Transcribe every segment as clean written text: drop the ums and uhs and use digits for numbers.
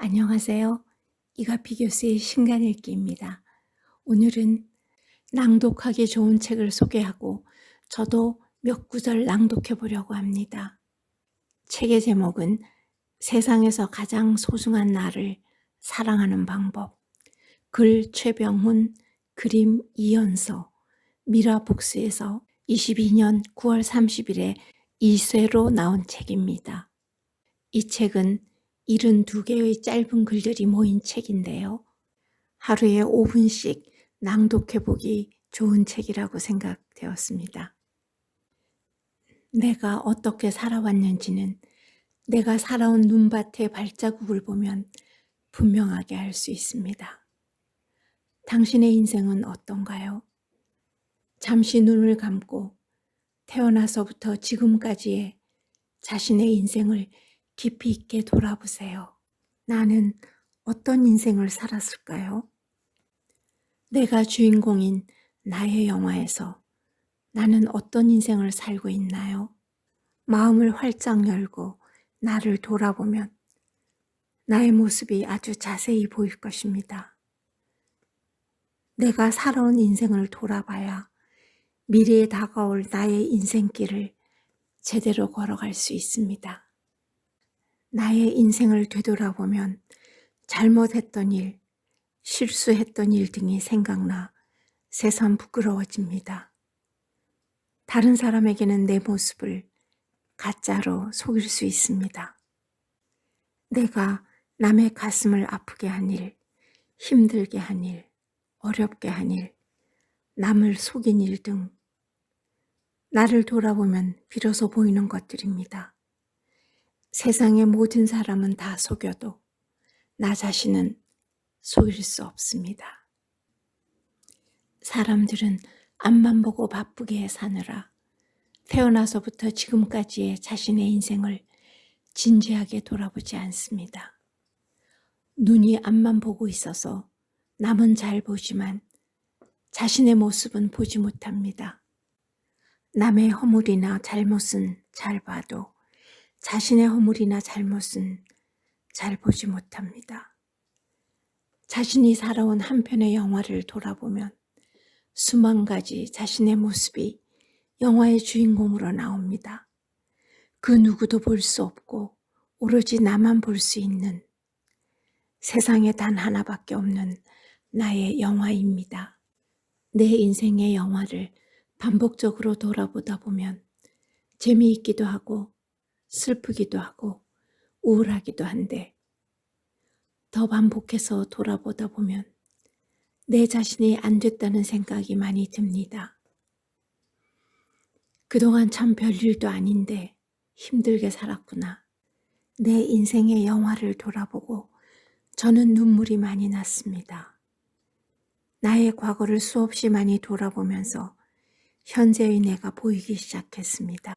안녕하세요. 이가피 교수의 신간 읽기입니다. 오늘은 낭독하기 좋은 책을 소개하고 저도 몇 구절 낭독해 보려고 합니다. 책의 제목은 세상에서 가장 소중한 나를 사랑하는 방법. 글 최병훈, 그림 이연서, 미라북스에서 22년 9월 30일에 2쇄로 나온 책입니다. 이 책은 72개의 짧은 글들이 모인 책인데요. 하루에 5분씩 낭독해보기 좋은 책이라고 생각되었습니다. 내가 어떻게 살아왔는지는 내가 살아온 눈밭의 발자국을 보면 분명하게 알 수 있습니다. 당신의 인생은 어떤가요? 잠시 눈을 감고 태어나서부터 지금까지의 자신의 인생을 깊이 있게 돌아보세요. 나는 어떤 인생을 살았을까요? 내가 주인공인 나의 영화에서 나는 어떤 인생을 살고 있나요? 마음을 활짝 열고 나를 돌아보면 나의 모습이 아주 자세히 보일 것입니다. 내가 살아온 인생을 돌아봐야 미래에 다가올 나의 인생길을 제대로 걸어갈 수 있습니다. 나의 인생을 되돌아보면 잘못했던 일, 실수했던 일 등이 생각나 새삼 부끄러워집니다. 다른 사람에게는 내 모습을 가짜로 속일 수 있습니다. 내가 남의 가슴을 아프게 한 일, 힘들게 한 일, 어렵게 한 일, 남을 속인 일 등 나를 돌아보면 비로소 보이는 것들입니다. 세상의 모든 사람은 다 속여도 나 자신은 속일 수 없습니다. 사람들은 앞만 보고 바쁘게 사느라 태어나서부터 지금까지의 자신의 인생을 진지하게 돌아보지 않습니다. 눈이 앞만 보고 있어서 남은 잘 보지만 자신의 모습은 보지 못합니다. 남의 허물이나 잘못은 잘 봐도 자신의 허물이나 잘못은 잘 보지 못합니다. 자신이 살아온 한 편의 영화를 돌아보면 수만 가지 자신의 모습이 영화의 주인공으로 나옵니다. 그 누구도 볼 수 없고 오로지 나만 볼 수 있는 세상에 단 하나밖에 없는 나의 영화입니다. 내 인생의 영화를 반복적으로 돌아보다 보면 재미있기도 하고 슬프기도 하고 우울하기도 한데 더 반복해서 돌아보다 보면 내 자신이 안 됐다는 생각이 많이 듭니다. 그동안 참 별일도 아닌데 힘들게 살았구나. 내 인생의 영화를 돌아보고 저는 눈물이 많이 났습니다. 나의 과거를 수없이 많이 돌아보면서 현재의 내가 보이기 시작했습니다.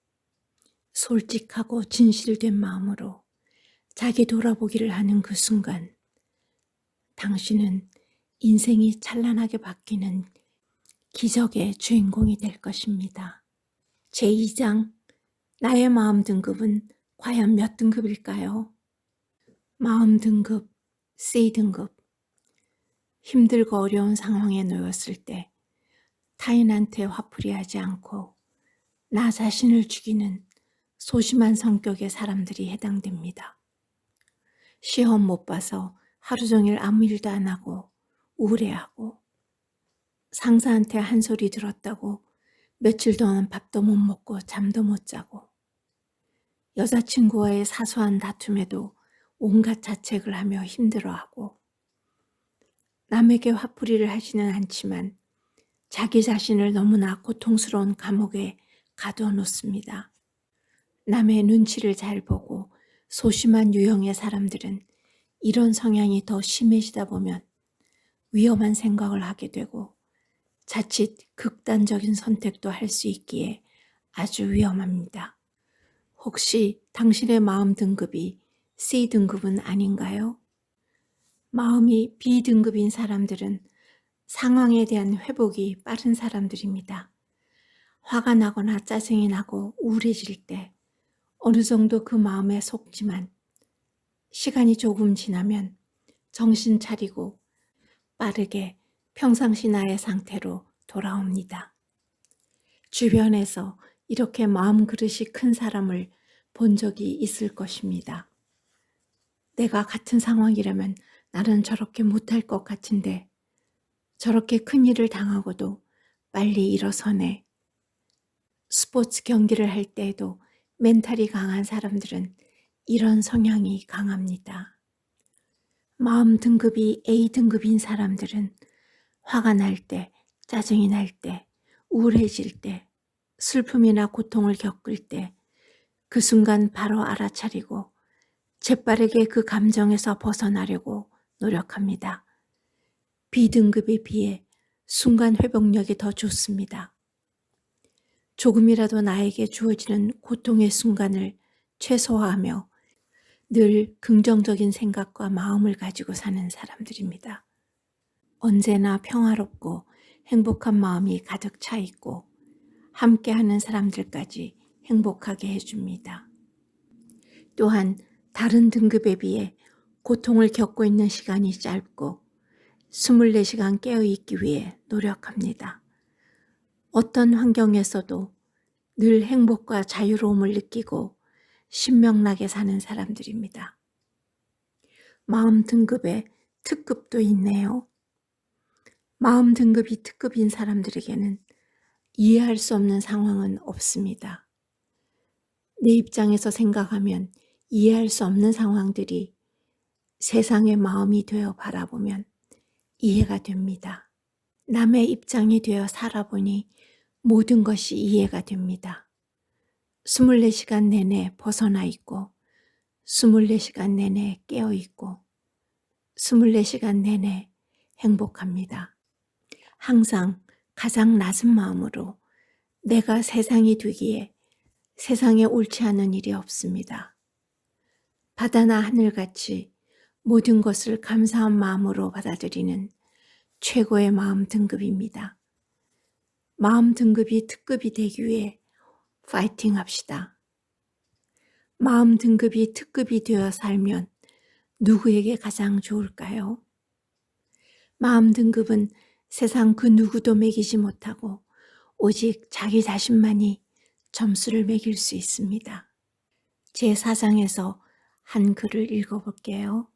솔직하고 진실된 마음으로 자기 돌아보기를 하는 그 순간 당신은 인생이 찬란하게 바뀌는 기적의 주인공이 될 것입니다. 제2장 나의 마음 등급은 과연 몇 등급일까요? 마음 등급 C등급. 힘들고 어려운 상황에 놓였을 때 타인한테 화풀이하지 않고 나 자신을 죽이는 소심한 성격의 사람들이 해당됩니다. 시험 못 봐서 하루 종일 아무 일도 안 하고 우울해하고 상사한테 한 소리 들었다고 며칠 동안 밥도 못 먹고 잠도 못 자고 여자친구와의 사소한 다툼에도 온갖 자책을 하며 힘들어하고 남에게 화풀이를 하지는 않지만 자기 자신을 너무나 고통스러운 감옥에 가두어 놓습니다. 남의 눈치를 잘 보고 소심한 유형의 사람들은 이런 성향이 더 심해지다 보면 위험한 생각을 하게 되고 자칫 극단적인 선택도 할 수 있기에 아주 위험합니다. 혹시 당신의 마음 등급이 C등급은 아닌가요? 마음이 B등급인 사람들은 상황에 대한 회복이 빠른 사람들입니다. 화가 나거나 짜증이 나고 우울해질 때 어느 정도 그 마음에 속지만 시간이 조금 지나면 정신 차리고 빠르게 평상시 나의 상태로 돌아옵니다. 주변에서 이렇게 마음 그릇이 큰 사람을 본 적이 있을 것입니다. 내가 같은 상황이라면 나는 저렇게 못할 것 같은데 저렇게 큰 일을 당하고도 빨리 일어서네. 스포츠 경기를 할 때에도 멘탈이 강한 사람들은 이런 성향이 강합니다. 마음 등급이 A 등급인 사람들은 화가 날 때, 짜증이 날 때, 우울해질 때, 슬픔이나 고통을 겪을 때 그 순간 바로 알아차리고 재빠르게 그 감정에서 벗어나려고 노력합니다. B등급에 비해 순간 회복력이 더 좋습니다. 조금이라도 나에게 주어지는 고통의 순간을 최소화하며 늘 긍정적인 생각과 마음을 가지고 사는 사람들입니다. 언제나 평화롭고 행복한 마음이 가득 차 있고 함께하는 사람들까지 행복하게 해줍니다. 또한 다른 등급에 비해 고통을 겪고 있는 시간이 짧고 24시간 깨어있기 위해 노력합니다. 어떤 환경에서도 늘 행복과 자유로움을 느끼고 신명나게 사는 사람들입니다. 마음 등급에 특급도 있네요. 마음 등급이 특급인 사람들에게는 이해할 수 없는 상황은 없습니다. 내 입장에서 생각하면 이해할 수 없는 상황들이 세상의 마음이 되어 바라보면 이해가 됩니다. 남의 입장이 되어 살아보니 모든 것이 이해가 됩니다. 24시간 내내 벗어나 있고 24시간 내내 깨어 있고 24시간 내내 행복합니다. 항상 가장 낮은 마음으로 내가 세상이 되기에 세상에 옳지 않은 일이 없습니다. 바다나 하늘같이 모든 것을 감사한 마음으로 받아들이는 최고의 마음 등급입니다. 마음 등급이 특급이 되기 위해 파이팅 합시다. 마음 등급이 특급이 되어 살면 누구에게 가장 좋을까요? 마음 등급은 세상 그 누구도 매기지 못하고 오직 자기 자신만이 점수를 매길 수 있습니다. 제 4장에서 한 글을 읽어볼게요.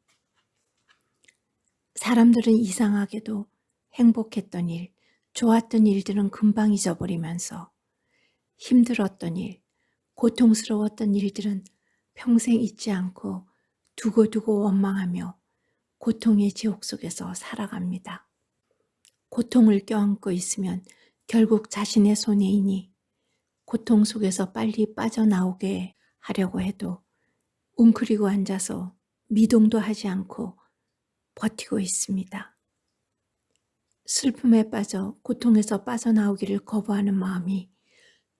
사람들은 이상하게도 행복했던 일, 좋았던 일들은 금방 잊어버리면서 힘들었던 일, 고통스러웠던 일들은 평생 잊지 않고 두고두고 원망하며 고통의 지옥 속에서 살아갑니다. 고통을 껴안고 있으면 결국 자신의 손해이니 고통 속에서 빨리 빠져나오게 하려고 해도 웅크리고 앉아서 미동도 하지 않고 버티고 있습니다. 슬픔에 빠져 고통에서 빠져나오기를 거부하는 마음이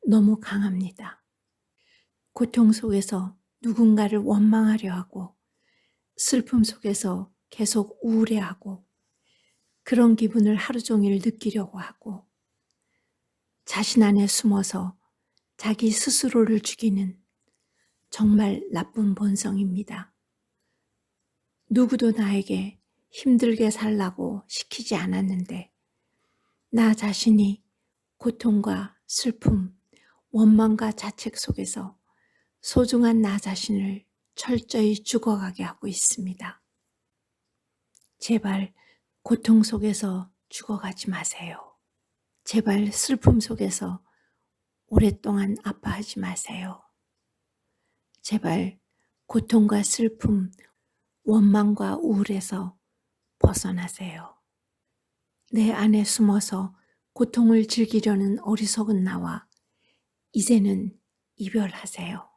너무 강합니다. 고통 속에서 누군가를 원망하려 하고 슬픔 속에서 계속 우울해하고 그런 기분을 하루 종일 느끼려고 하고 자신 안에 숨어서 자기 스스로를 죽이는 정말 나쁜 본성입니다. 누구도 나에게 힘들게 살라고 시키지 않았는데 나 자신이 고통과 슬픔, 원망과 자책 속에서 소중한 나 자신을 철저히 죽어가게 하고 있습니다. 제발 고통 속에서 죽어가지 마세요. 제발 슬픔 속에서 오랫동안 아파하지 마세요. 제발 고통과 슬픔, 원망과 우울에서 벗어나세요. 내 안에 숨어서 고통을 즐기려는 어리석은 나와 이제는 이별하세요.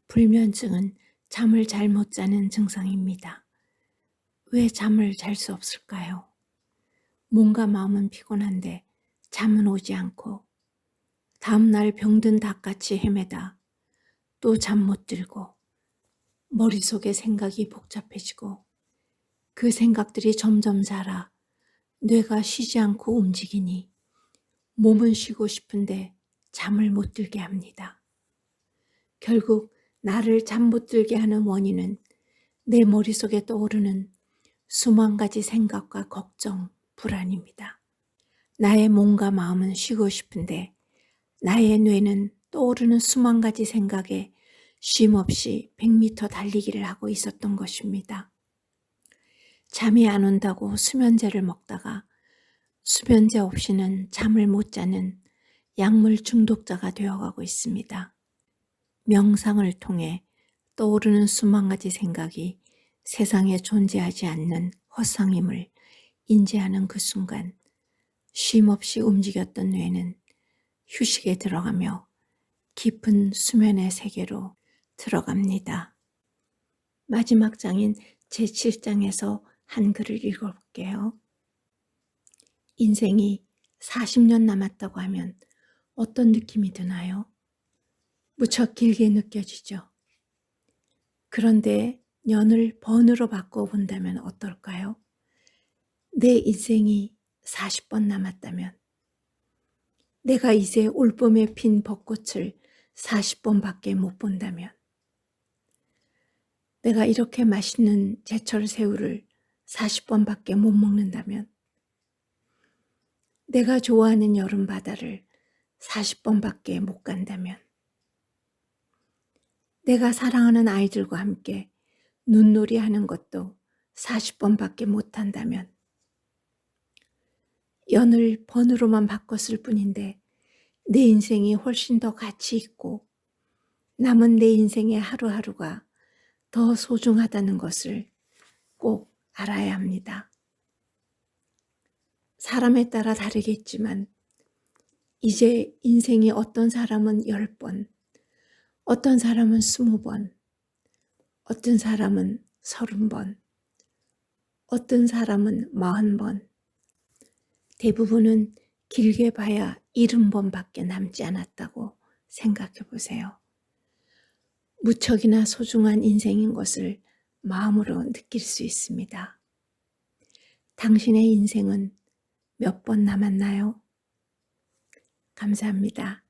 불면증은 잠을 잘 못 자는 증상입니다. 왜 잠을 잘 수 없을까요? 몸과 마음은 피곤한데 잠은 오지 않고 다음날 병든 닭같이 헤매다 또 잠 못 들고 머릿속에 생각이 복잡해지고 그 생각들이 점점 자라 뇌가 쉬지 않고 움직이니 몸은 쉬고 싶은데 잠을 못 들게 합니다. 결국 나를 잠 못 들게 하는 원인은 내 머릿속에 떠오르는 수만 가지 생각과 걱정, 불안입니다. 나의 몸과 마음은 쉬고 싶은데 나의 뇌는 떠오르는 수만 가지 생각에 쉼없이 100m 달리기를 하고 있었던 것입니다. 잠이 안 온다고 수면제를 먹다가 수면제 없이는 잠을 못 자는 약물 중독자가 되어가고 있습니다. 명상을 통해 떠오르는 수만 가지 생각이 세상에 존재하지 않는 허상임을 인지하는 그 순간 쉼없이 움직였던 뇌는 휴식에 들어가며 깊은 수면의 세계로 들어갑니다. 마지막 장인 제7장에서 한 글을 읽어볼게요. 인생이 40년 남았다고 하면 어떤 느낌이 드나요? 무척 길게 느껴지죠. 그런데 년을 번으로 바꿔본다면 어떨까요? 내 인생이 40번 남았다면 내가 이제 올봄에 핀 벚꽃을 40번밖에 못 본다면 내가 이렇게 맛있는 제철 새우를 40번밖에 못 먹는다면 내가 좋아하는 여름 바다를 40번밖에 못 간다면 내가 사랑하는 아이들과 함께 눈놀이 하는 것도 40번밖에 못 한다면 연을 번으로만 바꿨을 뿐인데 내 인생이 훨씬 더 가치 있고 남은 내 인생의 하루하루가 더 소중하다는 것을 꼭 알아야 합니다. 사람에 따라 다르겠지만 이제 인생이 어떤 사람은 10번, 어떤 사람은 20번, 어떤 사람은 30번, 어떤 사람은 40번, 대부분은 길게 봐야 70번밖에 남지 않았다고 생각해 보세요. 무척이나 소중한 인생인 것을 마음으로 느낄 수 있습니다. 당신의 인생은 몇 번 남았나요? 감사합니다.